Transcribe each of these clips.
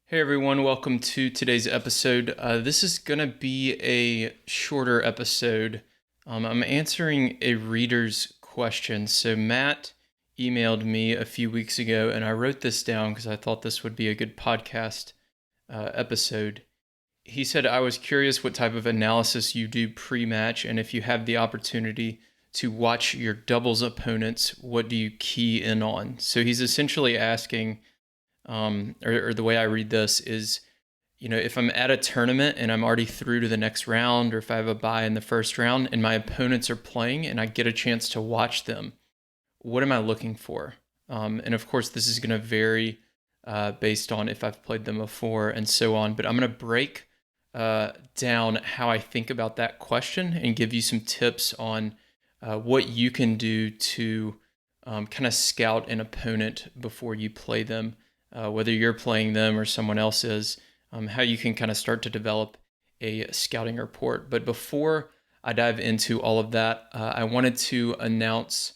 Hey everyone, welcome to today's episode. This is going to be a shorter episode. I'm answering a reader's question. So, Matt emailed me a few weeks ago, and I wrote this down because I thought this would be a good podcast episode. He said, I was curious what type of analysis you do pre match, and if you have the opportunity to watch your doubles opponents, what do you key in on? So, he's essentially asking or the way I read this is, if I'm at a tournament and I'm already through to the next round, or if I have a bye in the first round and my opponents are playing and I get a chance to watch them, what am I looking for? And of course, this is going to vary based on if I've played them before and so on. But I'm going to break down how I think about that question and give you some tips on what you can do to kind of scout an opponent before you play them. Whether you're playing them or someone else is, how you can kind of start to develop a scouting report. But before I dive into all of that, I wanted to announce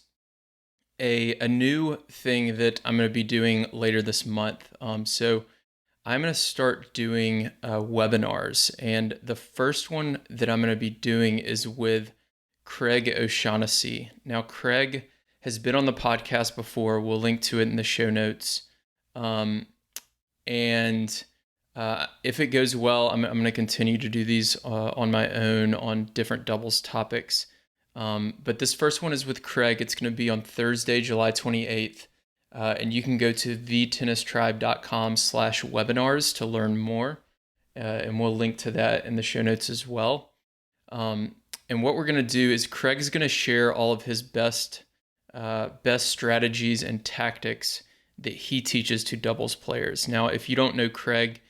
a new thing that I'm going to be doing later this month. So I'm going to start doing webinars, and the first one that I'm going to be doing is with Craig O'Shaughnessy. Now, Craig has been on the podcast before. We'll link to it in the show notes. And if it goes well, I'm going to continue to do these on my own on different doubles topics. But this first one is with Craig. It's going to be on Thursday, July 28th. And you can go to thetennistribe.com/webinars to learn more. And we'll link to that in the show notes as well. And what we're going to do is Craig's going to share all of his best strategies and tactics that he teaches to doubles players. Now, if you don't know Craig,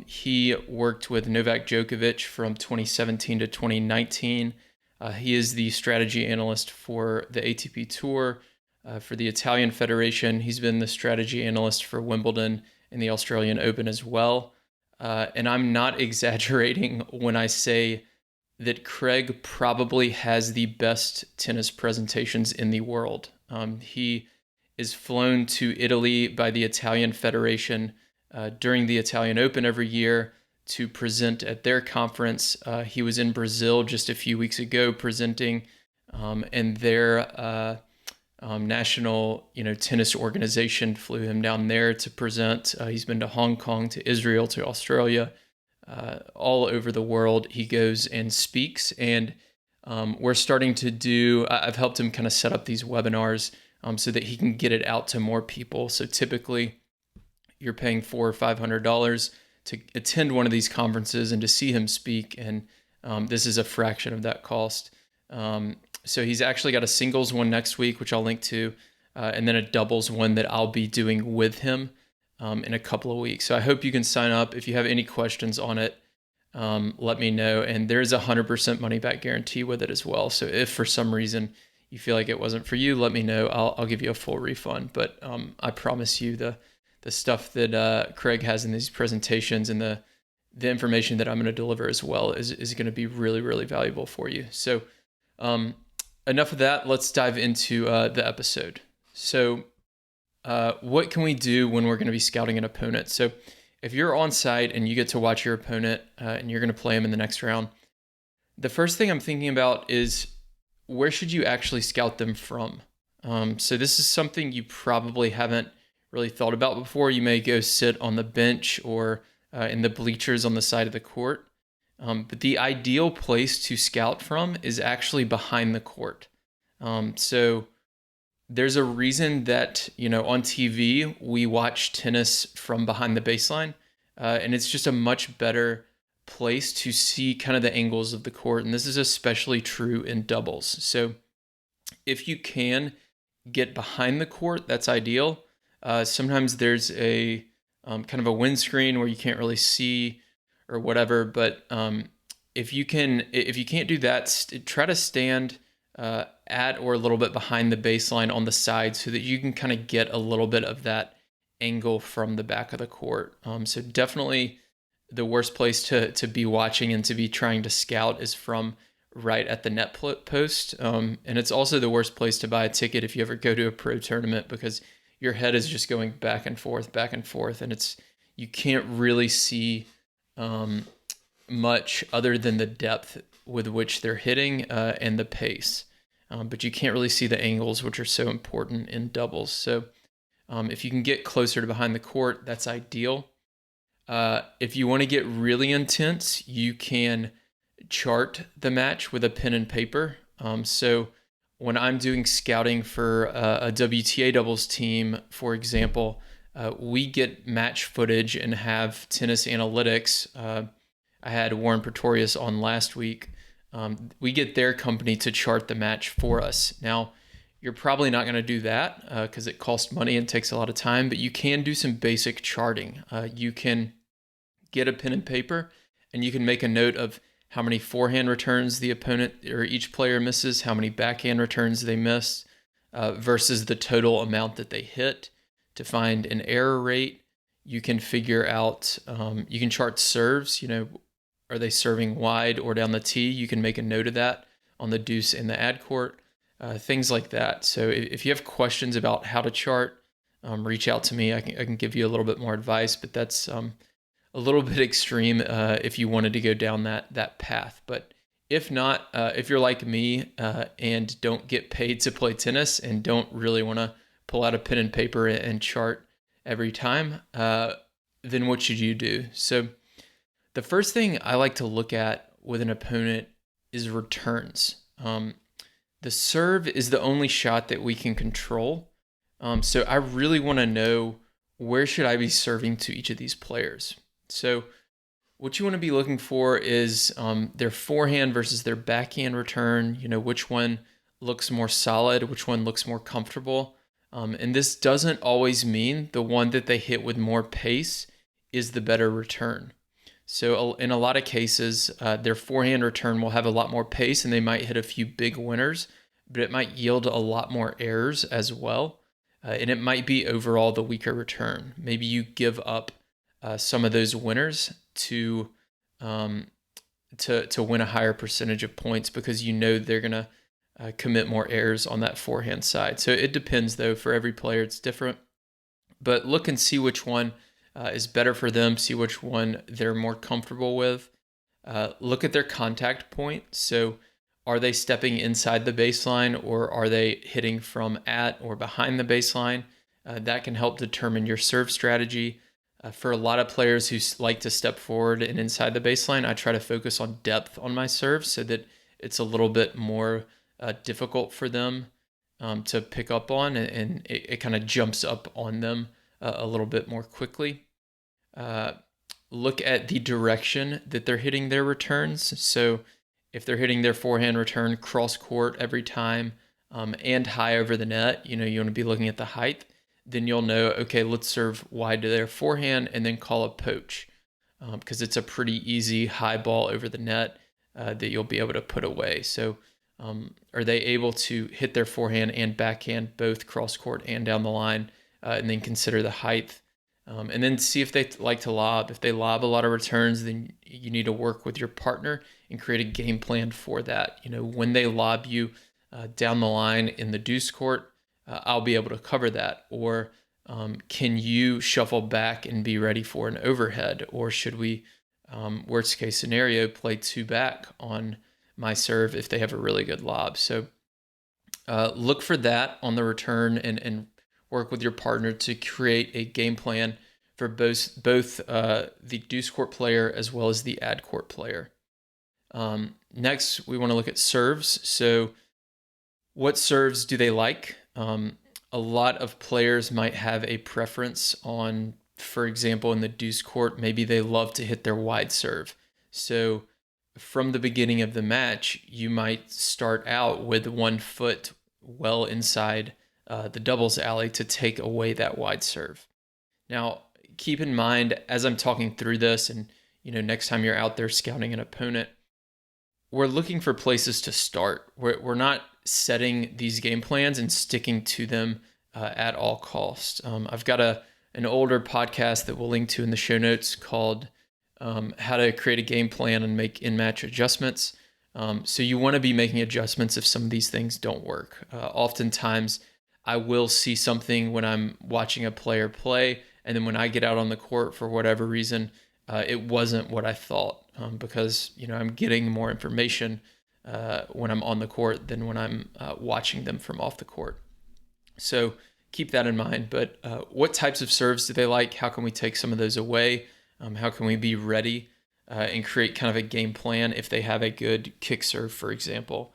he worked with Novak Djokovic from 2017 to 2019. He is the strategy analyst for the ATP Tour, for the Italian Federation. He's been the strategy analyst for Wimbledon and the Australian Open as well. And I'm not exaggerating when I say that Craig probably has the best tennis presentations in the world. He is flown to Italy by the Italian Federation during the Italian Open every year to present at their conference. He was in Brazil just a few weeks ago presenting, and their national tennis organization flew him down there to present. He's been to Hong Kong, to Israel, to Australia, all over the world. He goes and speaks, and we're starting to do, I've helped him kind of set up these webinars so that he can get it out to more people. So typically you're paying $400 or $500 to attend one of these conferences and to see him speak. And this is a fraction of that cost. So he's actually got a singles one next week, which I'll link to, and then a doubles one that I'll be doing with him in a couple of weeks. So I hope you can sign up. If you have any questions on it, let me know. And there's a 100% money back guarantee with it as well. So if for some reason you feel like it wasn't for you, let me know. I'll give you a full refund. But I promise you the stuff that Craig has in these presentations and the information that I'm going to deliver as well is going to be really, really valuable for you. So enough of that. Let's dive into the episode. So what can we do when we're going to be scouting an opponent? So if you're on site and you get to watch your opponent and you're going to play him in the next round, the first thing I'm thinking about is, where should you actually scout them from? So this is something you probably haven't really thought about before. You may go sit on the bench or in the bleachers on the side of the court. But the ideal place to scout from is actually behind the court. So there's a reason that, on TV, we watch tennis from behind the baseline. And it's just a much better place to see kind of the angles of the court. And this is especially true in doubles. So if you can get behind the court, that's ideal. Sometimes there's a kind of a windscreen where you can't really see or whatever. But if you can't do that, try to stand at or a little bit behind the baseline on the side so that you can kind of get a little bit of that angle from the back of the court. So definitely the worst place to be watching and to be trying to scout is from right at the net post. And it's also the worst place to buy a ticket if you ever go to a pro tournament, because your head is just going back and forth, and you can't really see much other than the depth with which they're hitting and the pace. But you can't really see the angles, which are so important in doubles. So if you can get closer to behind the court, that's ideal. If you want to get really intense, you can chart the match with a pen and paper. So when I'm doing scouting for a WTA doubles team, for example, we get match footage and have tennis analytics. I had Warren Pretorius on last week. We get their company to chart the match for us. Now, you're probably not going to do that because it costs money and takes a lot of time, but you can do some basic charting. You can get a pen and paper and you can make a note of how many forehand returns the opponent or each player misses, how many backhand returns they miss versus the total amount that they hit. To find an error rate, you can figure out, you can chart serves, are they serving wide or down the tee? You can make a note of that on the deuce and the ad court, things like that. So if you have questions about how to chart, reach out to me. I can give you a little bit more advice, but that's a little bit extreme if you wanted to go down that path. But if not, if you're like me and don't get paid to play tennis and don't really want to pull out a pen and paper and chart every time, then what should you do? So the first thing I like to look at with an opponent is returns. The serve is the only shot that we can control. So I really want to know, where should I be serving to each of these players? So what you want to be looking for is their forehand versus their backhand return, which one looks more solid, which one looks more comfortable. And this doesn't always mean the one that they hit with more pace is the better return. So in a lot of cases, their forehand return will have a lot more pace and they might hit a few big winners, but it might yield a lot more errors as well. And it might be overall the weaker return. Maybe you give up some of those winners to win a higher percentage of points because they're going to commit more errors on that forehand side. So it depends, though. For every player, it's different. But look and see which one is better for them, see which one they're more comfortable with. Look at their contact point. So are they stepping inside the baseline or are they hitting from at or behind the baseline? That can help determine your serve strategy. For a lot of players who like to step forward and inside the baseline, I try to focus on depth on my serve so that it's a little bit more difficult for them to pick up on, and it kind of jumps up on them a little bit more quickly. Look at the direction that they're hitting their returns. So if they're hitting their forehand return cross court every time and high over the net, you want to be looking at the height. Then you'll know, okay, let's serve wide to their forehand and then call a poach because it's a pretty easy high ball over the net that you'll be able to put away. So are they able to hit their forehand and backhand both cross court and down the line, and then consider the height, and then see if they like to lob. If they lob a lot of returns, then you need to work with your partner and create a game plan for that. When they lob you down the line in the deuce court, I'll be able to cover that. Or can you shuffle back and be ready for an overhead? Or should we, worst case scenario, play two back on my serve if they have a really good lob? So look for that on the return and work with your partner to create a game plan for both the deuce court player as well as the ad court player. Next, we want to look at serves. So what serves do they like? A lot of players might have a preference on, for example, in the deuce court, maybe they love to hit their wide serve. So from the beginning of the match, you might start out with 1 foot well inside the doubles alley to take away that wide serve. Now, keep in mind, as I'm talking through this, and next time you're out there scouting an opponent, we're looking for places to start. We're not setting these game plans and sticking to them at all costs. I've got an older podcast that we'll link to in the show notes called How to Create a Game Plan and Make In-Match Adjustments. So you want to be making adjustments if some of these things don't work. Oftentimes, I will see something when I'm watching a player play, And then when I get out on the court for whatever reason, it wasn't what I thought, because I'm getting more information when I'm on the court than when I'm watching them from off the court. So keep that in mind. But what types of serves do they like? How can we take some of those away? How can we be ready and create kind of a game plan if they have a good kick serve, for example?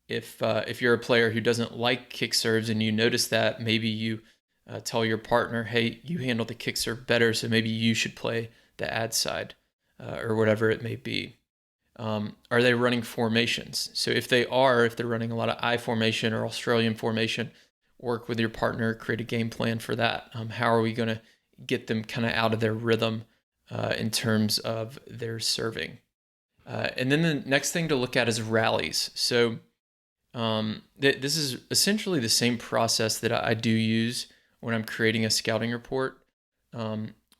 If you're a player who doesn't like kick serves and you notice that, maybe you tell your partner, hey, you handle the kick serve better, so maybe you should play the ad side, or whatever it may be. Are they running formations? So if they're running a lot of I formation or Australian formation, work with your partner, create a game plan for that. How are we going to get them kind of out of their rhythm in terms of their serving? And then the next thing to look at is rallies. So this is essentially the same process that I do use when I'm creating a scouting report.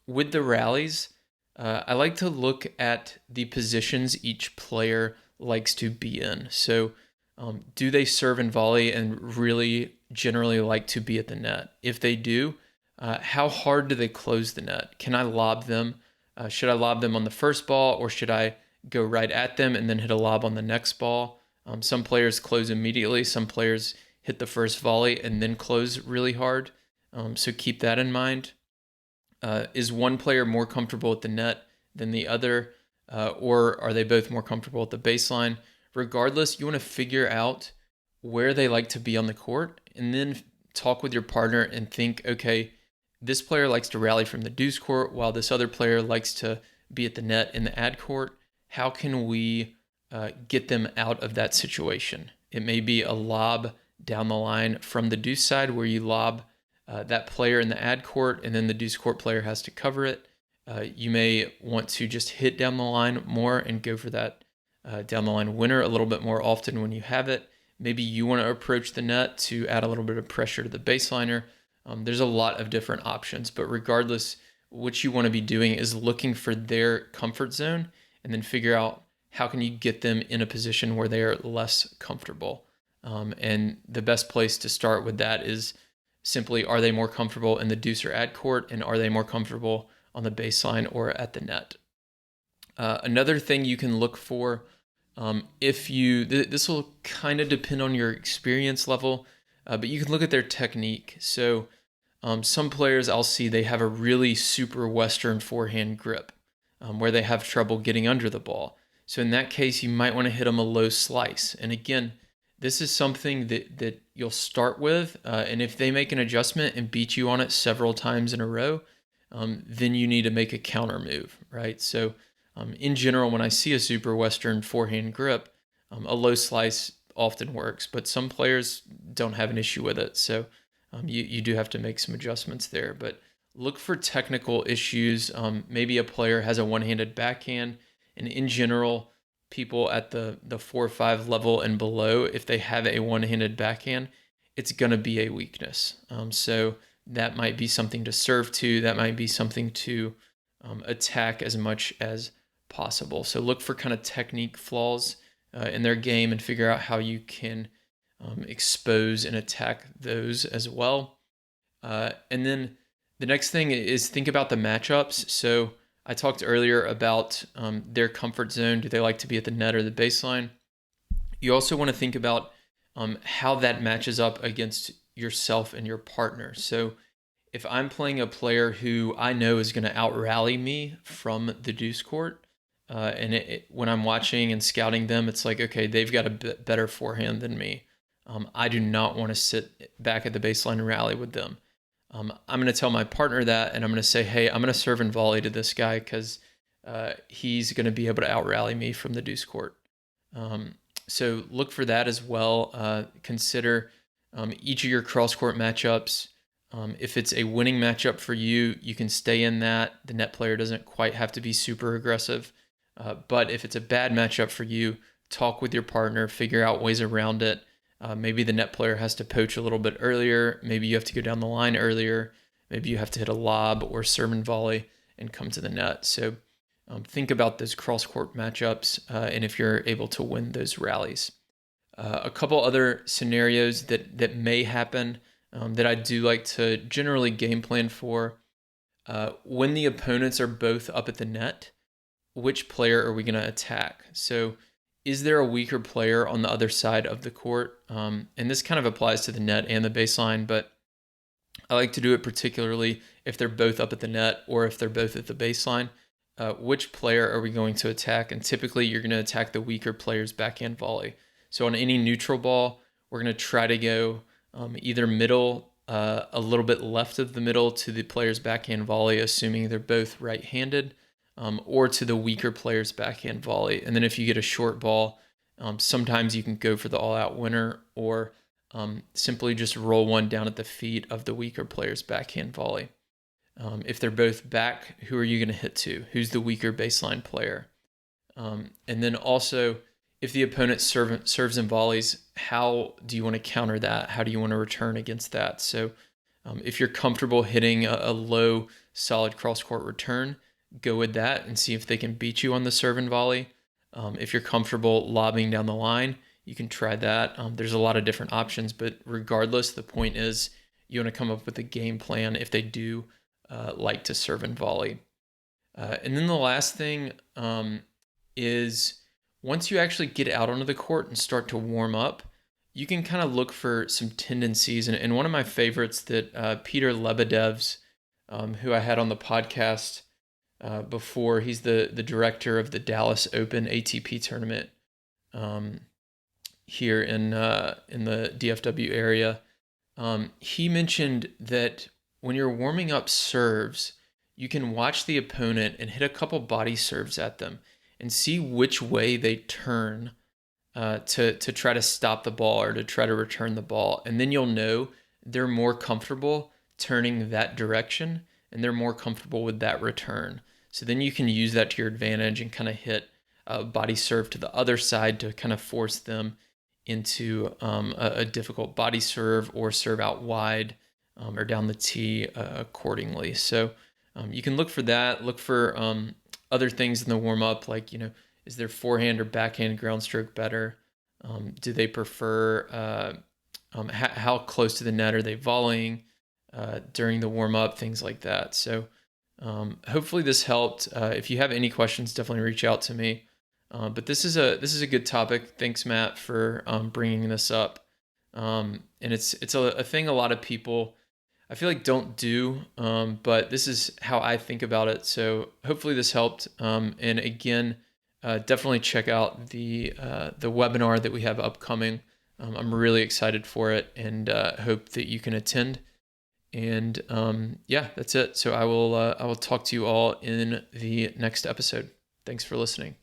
With the rallies, I like to look at the positions each player likes to be in. So do they serve and volley and really generally like to be at the net? If they do, how hard do they close the net? Can I lob them? Should I lob them on the first ball, or should I go right at them and then hit a lob on the next ball? Some players close immediately. Some players hit the first volley and then close really hard. So keep that in mind. Is one player more comfortable at the net than the other, or are they both more comfortable at the baseline? Regardless, you want to figure out where they like to be on the court, and then talk with your partner and think, okay, this player likes to rally from the deuce court while this other player likes to be at the net in the ad court. How can we get them out of that situation? It may be a lob down the line from the deuce side where you lob that player in the ad court, and then the deuce court player has to cover it. You may want to just hit down the line more and go for that down the line winner a little bit more often when you have it. Maybe you want to approach the net to add a little bit of pressure to the baseliner. There's a lot of different options, but regardless, what you want to be doing is looking for their comfort zone and then figure out how can you get them in a position where they are less comfortable. And the best place to start with that is simply, are they more comfortable in the deuce or ad court, and are they more comfortable on the baseline or at the net? Another thing you can look for, this will kind of depend on your experience level, but you can look at their technique. So some players I'll see, they have a really super Western forehand grip where they have trouble getting under the ball. So in that case, you might want to hit them a low slice. And again, this is something that you'll start with, and if they make an adjustment and beat you on it several times in a row, then you need to make a counter move, right? So in general, when I see a super Western forehand grip, a low slice often works, but some players don't have an issue with it. So you do have to make some adjustments there, but look for technical issues. Maybe a player has a one-handed backhand, and in general, people at the 4 or 5 level and below, if they have a one-handed backhand, it's going to be a weakness. So that might be something to serve to. That might be something to attack as much as possible. So look for kind of technique flaws in their game and figure out how you can expose and attack those as well. And then the next thing is think about the matchups. So I talked earlier about their comfort zone. Do they like to be at the net or the baseline? You also want to think about how that matches up against yourself and your partner. So if I'm playing a player who I know is going to out-rally me from the deuce court, and when I'm watching and scouting them, it's like, okay, they've got a bit better forehand than me. I do not want to sit back at the baseline and rally with them. I'm going to tell my partner that, and I'm going to say, hey, I'm going to serve and volley to this guy because he's going to be able to out-rally me from the deuce court. So look for that as well. Consider each of your cross-court matchups. If it's a winning matchup for you, you can stay in that. The net player doesn't quite have to be super aggressive. But if it's a bad matchup for you, talk with your partner, figure out ways around it. Maybe the net player has to poach a little bit earlier. Maybe you have to go down the line earlier. Maybe you have to hit a lob or serve and volley and come to the net. So think about those cross-court matchups and if you're able to win those rallies. A couple other scenarios that may happen that I do like to generally game plan for. When the opponents are both up at the net, which player are we going to attack? So is there a weaker player on the other side of the court? And this kind of applies to the net and the baseline, but I like to do it particularly if they're both up at the net or if they're both at the baseline. Which player are we going to attack? And typically you're going to attack the weaker player's backhand volley. So on any neutral ball, we're going to try to go either middle, a little bit left of the middle to the player's backhand volley, assuming they're both right-handed, or to the weaker player's backhand volley. And then if you get a short ball, sometimes you can go for the all-out winner, or simply just roll one down at the feet of the weaker player's backhand volley. If they're both back, who are you going to hit to? Who's the weaker baseline player? And then also, if the opponent serves and volleys, how do you want to counter that? How do you want to return against that? So if you're comfortable hitting a low, solid cross-court return, go with that and see if they can beat you on the serve and volley. If you're comfortable lobbing down the line, you can try that. There's a lot of different options, but regardless, the point is you want to come up with a game plan if they do like to serve and volley. And then the last thing is once you actually get out onto the court and start to warm up, you can kind of look for some tendencies. And one of my favorites that Peter Lebedev's, who I had on the podcast before, he's the director of the Dallas Open ATP tournament here in the DFW area. He mentioned that when you're warming up serves, you can watch the opponent and hit a couple body serves at them and see which way they turn to try to stop the ball or to try to return the ball. And then you'll know they're more comfortable turning that direction and they're more comfortable with that return. So then you can use that to your advantage and kind of hit a body serve to the other side to kind of force them into a difficult body serve or serve out wide or down the tee accordingly. So you can look for that. Look for other things in the warm-up, like, is their forehand or backhand ground stroke better? Do they prefer, how close to the net are they volleying during the warm-up, things like that. So hopefully this helped. If you have any questions, definitely reach out to me. But this is a good topic. Thanks, Matt, for bringing this up. And it's a thing a lot of people, I feel like, don't do, but this is how I think about it. So hopefully this helped. And again, definitely check out the webinar that we have upcoming. I'm really excited for it and hope that you can attend. And yeah, that's it. So I will talk to you all in the next episode. Thanks for listening.